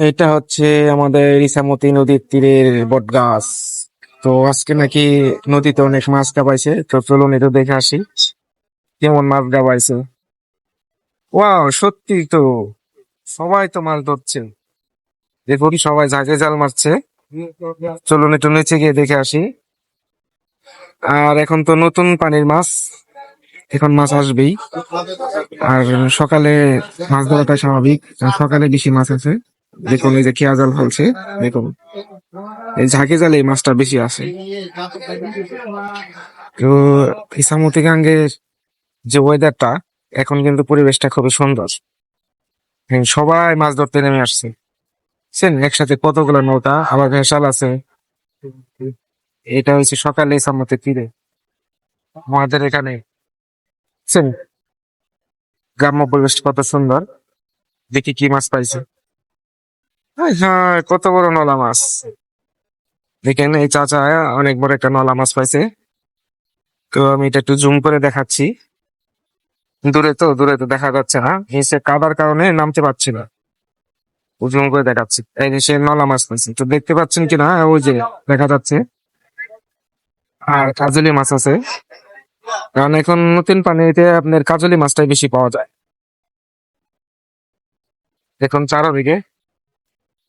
এটা হচ্ছে আমাদের ইসামতি নদীর তীরের বট গাছ। তো আজকে নাকি নদীতে অনেক মাছ কাবাইছে, তো চলুন এটা দেখে আসি কেমন মাছ কাবাইছে। ওয়াও, সত্যি তো, সবাই তো মাছ ধরছে। দেখুন সবাই ঝাঁকে জাল মারছে। চলুন একটু নিচে গিয়ে দেখে আসি। আর এখন তো নতুন পানির মাছ, এখন মাছ আসবেই। আর সকালে মাছ ধরাটা স্বাভাবিক, সকালে বেশি মাছ আছে। দেখুন এই যে খেয়া জাল ফেলছে, দেখুন এই ঝাঁকে জালে এই মাছটা বেশি আসে। তো ইসামতি গাঙ্গের যে ওয়েদারটা, এখন কিন্তু পরিবেশটা খুবই সুন্দর। হ্যাঁ, সবাই মাছ ধরতে নেমে আসছে। বুঝছেন, একসাথে কতগুলো নৌকা, আবার ভেসাল আছে। এটা হচ্ছে সকালে ইসামতি তীরে আমাদের এখানে। বুঝছেন, গ্রাম্য পরিবেশ কত সুন্দর। দেখি কি মাছ পাইছে। হ্যাঁ হ্যাঁ, কত বড় নলা মাছ! দেখেন এই চাচা অনেক বড় একটা নলা মাছ পাইছে। তো আমি এটা একটু জুম করে দেখাচ্ছি। দূরে তো দেখা যাচ্ছে না, নিচে কাদার কারণে নামতে পারছি না। জুম করে দেখাচ্ছি, এই যে সে নলা মাছ পাইছে, তো দেখতে পাচ্ছেন কিনা, ওই যে দেখা যাচ্ছে। আর কাজলি মাছ আছে, কারণ এখন নতুন পানিতে আপনার কাজলি মাছটাই বেশি পাওয়া যায়। দেখুন চারদিকে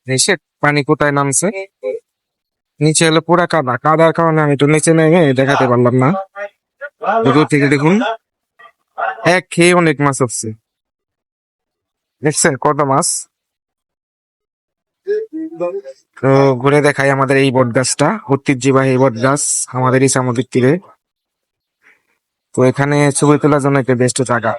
এসে পানি কোথায় নামছে। নিচে হলো পুরা কাদা, কাদার কারণে আমি একটু নিচে নেমে দেখাতে পারলাম না। দূর থেকে দেখুন, এক খেয়ে অনেক মাছ উঠছে। দেখছেন কত মাছ। তো ঘুরে দেখাই আমাদের এই বট গাছটা, ঐতিহ্যবাহী বট গাছ আমাদের ইসামতির তীরে। তো এখানে ছবি তোলার জন্য একটা বেস্ট জায়গা।